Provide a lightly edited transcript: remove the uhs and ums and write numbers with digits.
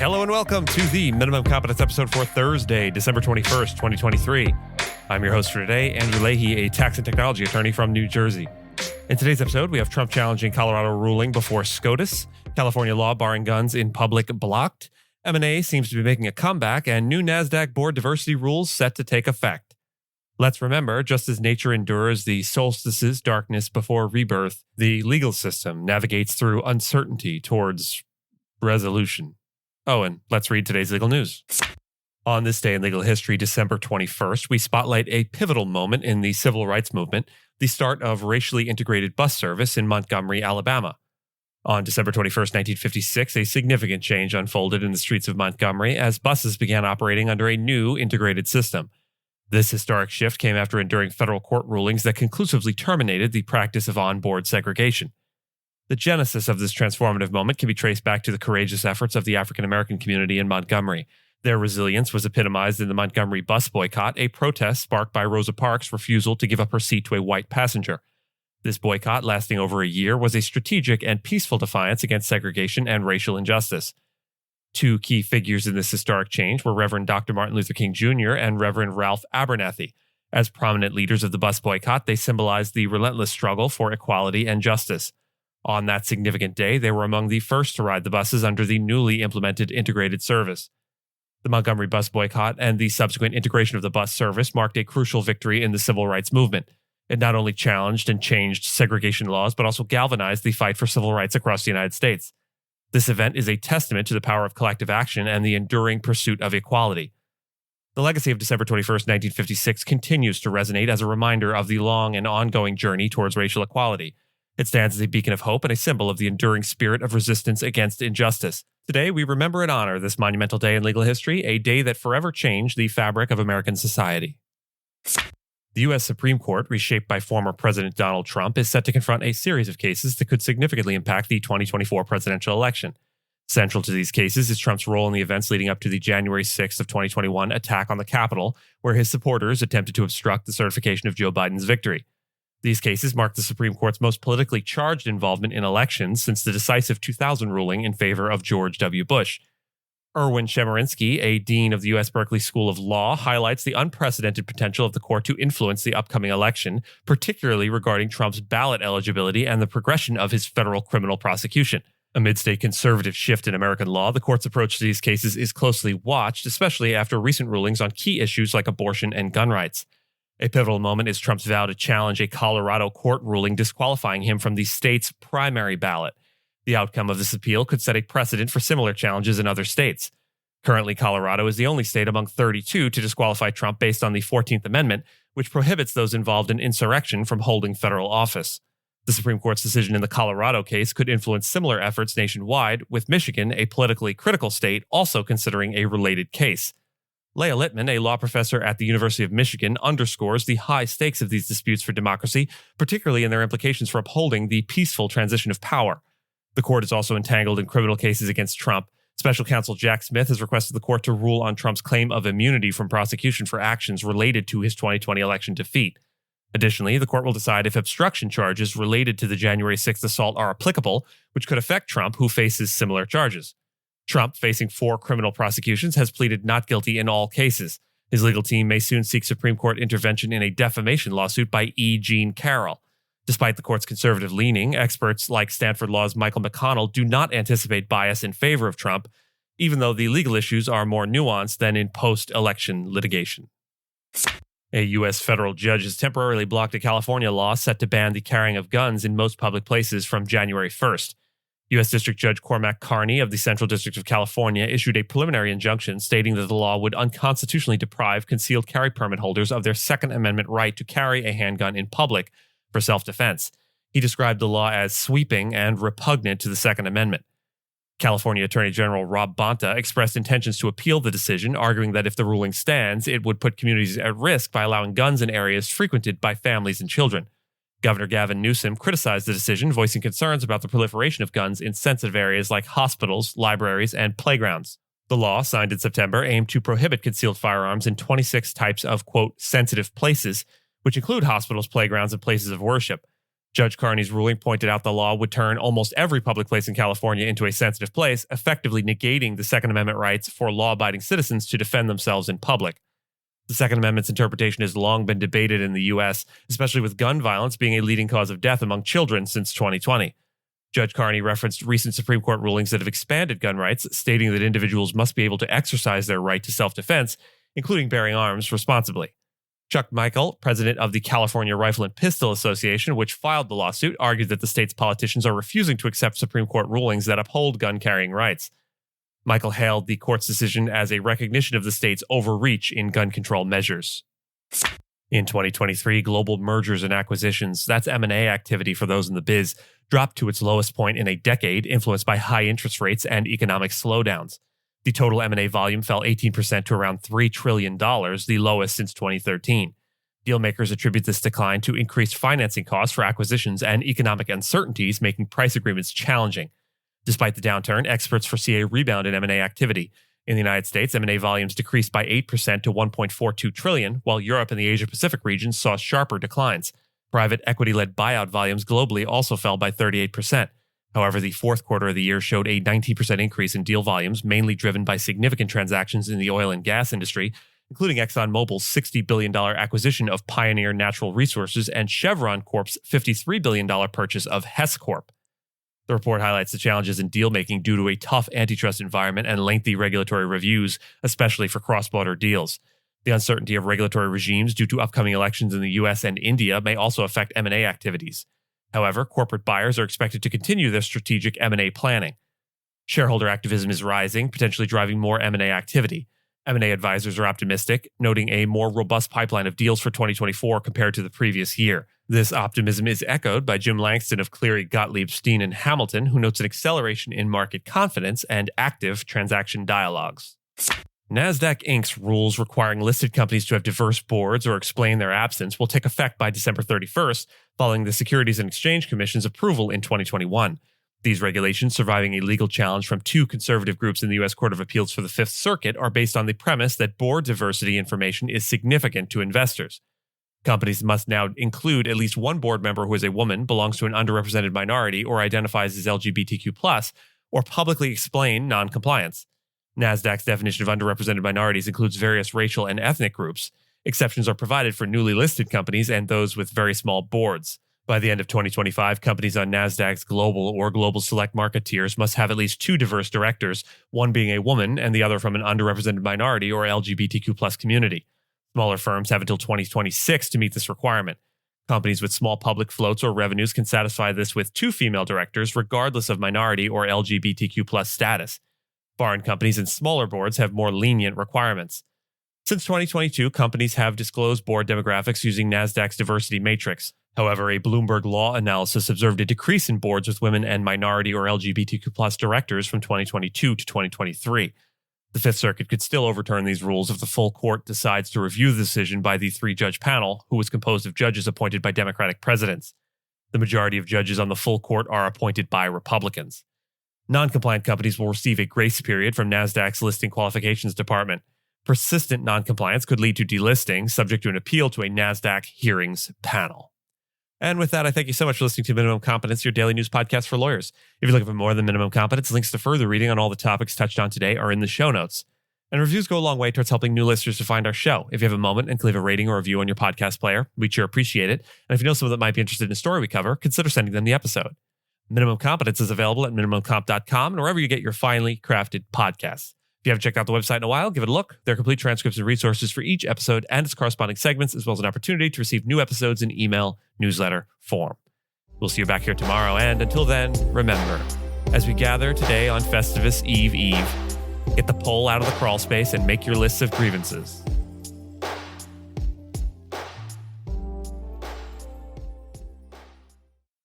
Hello and welcome to the Minimum Competence episode for Thursday, December 21st, 2023. I'm your host for today, Andrew Leahy, a tax and technology attorney from New Jersey. In today's episode, we have Trump challenging Colorado ruling before SCOTUS, California law barring guns in public blocked, M&A seems to be making a comeback, and new NASDAQ board diversity rules set to take effect. Let's remember, just as nature endures the solstices, darkness before rebirth, the legal system navigates through uncertainty towards resolution. Oh, and let's read today's legal news. On this day in legal history, December 21st, we spotlight a pivotal moment in the civil rights movement, the start of racially integrated bus service in Montgomery, Alabama. On December 21st, 1956, a significant change unfolded in the streets of Montgomery as buses began operating under a new integrated system. This historic shift came after enduring federal court rulings that conclusively terminated the practice of on-board segregation. The genesis of this transformative moment can be traced back to the courageous efforts of the African-American community in Montgomery. Their resilience was epitomized in the Montgomery Bus Boycott, a protest sparked by Rosa Parks' refusal to give up her seat to a white passenger. This boycott, lasting over a year, was a strategic and peaceful defiance against segregation and racial injustice. Two key figures in this historic change were Reverend Dr. Martin Luther King Jr. and Reverend Ralph Abernathy. As prominent leaders of the bus boycott, they symbolized the relentless struggle for equality and justice. On that significant day, they were among the first to ride the buses under the newly implemented integrated service. The Montgomery Bus Boycott and the subsequent integration of the bus service marked a crucial victory in the civil rights movement. It not only challenged and changed segregation laws, but also galvanized the fight for civil rights across the United States. This event is a testament to the power of collective action and the enduring pursuit of equality. The legacy of December 21st, 1956 continues to resonate as a reminder of the long and ongoing journey towards racial equality. It stands as a beacon of hope and a symbol of the enduring spirit of resistance against injustice. Today, we remember and honor this monumental day in legal history, a day that forever changed the fabric of American society. The U.S. Supreme Court, reshaped by former President Donald Trump, is set to confront a series of cases that could significantly impact the 2024 presidential election. Central to these cases is Trump's role in the events leading up to the January 6th of 2021 attack on the Capitol, where his supporters attempted to obstruct the certification of Joe Biden's victory. These cases mark the Supreme Court's most politically charged involvement in elections since the decisive 2000 ruling in favor of George W. Bush. Erwin Chemerinsky, a dean of the U.S. Berkeley School of Law, highlights the unprecedented potential of the court to influence the upcoming election, particularly regarding Trump's ballot eligibility and the progression of his federal criminal prosecution. Amidst a conservative shift in American law, the court's approach to these cases is closely watched, especially after recent rulings on key issues like abortion and gun rights. A pivotal moment is Trump's vow to challenge a Colorado court ruling disqualifying him from the state's primary ballot. The outcome of this appeal could set a precedent for similar challenges in other states. Currently, Colorado is the only state among 32 to disqualify Trump based on the 14th Amendment, which prohibits those involved in insurrection from holding federal office. The Supreme Court's decision in the Colorado case could influence similar efforts nationwide, with Michigan, a politically critical state, also considering a related case. Leah Littman, a law professor at the University of Michigan, underscores the high stakes of these disputes for democracy, particularly in their implications for upholding the peaceful transition of power. The court is also entangled in criminal cases against Trump. Special counsel Jack Smith has requested the court to rule on Trump's claim of immunity from prosecution for actions related to his 2020 election defeat. Additionally, the court will decide if obstruction charges related to the January 6th assault are applicable, which could affect Trump, who faces similar charges. Trump, facing 4 criminal prosecutions, has pleaded not guilty in all cases. His legal team may soon seek Supreme Court intervention in a defamation lawsuit by E. Jean Carroll. Despite the court's conservative leaning, experts like Stanford Law's Michael McConnell do not anticipate bias in favor of Trump, even though the legal issues are more nuanced than in post-election litigation. A U.S. federal judge has temporarily blocked a California law set to ban the carrying of guns in most public places from January 1st. U.S. District Judge Cormac Carney of the Central District of California issued a preliminary injunction stating that the law would unconstitutionally deprive concealed carry permit holders of their Second Amendment right to carry a handgun in public for self-defense. He described the law as sweeping and repugnant to the Second Amendment. California Attorney General Rob Bonta expressed intentions to appeal the decision, arguing that if the ruling stands, it would put communities at risk by allowing guns in areas frequented by families and children. Governor Gavin Newsom criticized the decision, voicing concerns about the proliferation of guns in sensitive areas like hospitals, libraries, and playgrounds. The law, signed in September, aimed to prohibit concealed firearms in 26 types of, quote, sensitive places, which include hospitals, playgrounds, and places of worship. Judge Carney's ruling pointed out the law would turn almost every public place in California into a sensitive place, effectively negating the Second Amendment rights for law-abiding citizens to defend themselves in public. The Second Amendment's interpretation has long been debated in the U.S., especially with gun violence being a leading cause of death among children since 2020. Judge Carney referenced recent Supreme Court rulings that have expanded gun rights, stating that individuals must be able to exercise their right to self-defense, including bearing arms, responsibly. Chuck Michael, president of the California Rifle and Pistol Association, which filed the lawsuit, argued that the state's politicians are refusing to accept Supreme Court rulings that uphold gun-carrying rights. Michael hailed the court's decision as a recognition of the state's overreach in gun control measures. In 2023, global mergers and acquisitions, that's M&A activity for those in the biz, dropped to its lowest point in a decade, influenced by high interest rates and economic slowdowns. The total M&A volume fell 18% to around $3 trillion, the lowest since 2013. Dealmakers attribute this decline to increased financing costs for acquisitions and economic uncertainties, making price agreements challenging. Despite the downturn, experts foresee a rebound in M&A activity. In the United States, M&A volumes decreased by 8% to $1.42 trillion, while Europe and the Asia-Pacific regions saw sharper declines. Private equity-led buyout volumes globally also fell by 38%. However, the fourth quarter of the year showed a 19% increase in deal volumes, mainly driven by significant transactions in the oil and gas industry, including ExxonMobil's $60 billion acquisition of Pioneer Natural Resources and Chevron Corp's $53 billion purchase of Hess Corp. The report highlights the challenges in deal-making due to a tough antitrust environment and lengthy regulatory reviews, especially for cross-border deals. The uncertainty of regulatory regimes due to upcoming elections in the U.S. and India may also affect M&A activities. However, corporate buyers are expected to continue their strategic M&A planning. Shareholder activism is rising, potentially driving more M&A activity. M&A advisors are optimistic, noting a more robust pipeline of deals for 2024 compared to the previous year. This optimism is echoed by Jim Langston of Cleary, Gottlieb, Steen, and Hamilton, who notes an acceleration in market confidence and active transaction dialogues. NASDAQ Inc.'s rules requiring listed companies to have diverse boards or explain their absence will take effect by December 31st, following the Securities and Exchange Commission's approval in 2021. These regulations, surviving a legal challenge from two conservative groups in the U.S. Court of Appeals for the Fifth Circuit, are based on the premise that board diversity information is significant to investors. Companies must now include at least one board member who is a woman, belongs to an underrepresented minority, or identifies as LGBTQ+, or publicly explain non-compliance. NASDAQ's definition of underrepresented minorities includes various racial and ethnic groups. Exceptions are provided for newly listed companies and those with very small boards. By the end of 2025, companies on NASDAQ's global or global select market tiers must have at least two diverse directors, one being a woman and the other from an underrepresented minority or LGBTQ+ community. Smaller firms have until 2026 to meet this requirement. Companies with small public floats or revenues can satisfy this with two female directors, regardless of minority or LGBTQ+ status. Foreign companies and smaller boards have more lenient requirements. Since 2022, companies have disclosed board demographics using NASDAQ's diversity matrix. However, a Bloomberg Law analysis observed a decrease in boards with women and minority or LGBTQ+ directors from 2022 to 2023. The Fifth Circuit could still overturn these rules if the full court decides to review the decision by the three-judge panel, who was composed of judges appointed by Democratic presidents. The majority of judges on the full court are appointed by Republicans. Non-compliant companies will receive a grace period from NASDAQ's listing qualifications department. Persistent non-compliance could lead to delisting, subject to an appeal to a NASDAQ hearings panel. And with that, I thank you so much for listening to Minimum Competence, your daily news podcast for lawyers. If you're looking for more than Minimum Competence, links to further reading on all the topics touched on today are in the show notes. And reviews go a long way towards helping new listeners to find our show. If you have a moment and can leave a rating or review on your podcast player, we'd sure appreciate it. And if you know someone that might be interested in a story we cover, consider sending them the episode. Minimum Competence is available at minimumcomp.com and wherever you get your finely crafted podcasts. If you haven't checked out the website in a while, give it a look. There are complete transcripts and resources for each episode and its corresponding segments, as well as an opportunity to receive new episodes in email, newsletter form. We'll see you back here tomorrow, and until then, remember, as we gather today on Festivus Eve, get the pole out of the crawl space and make your lists of grievances.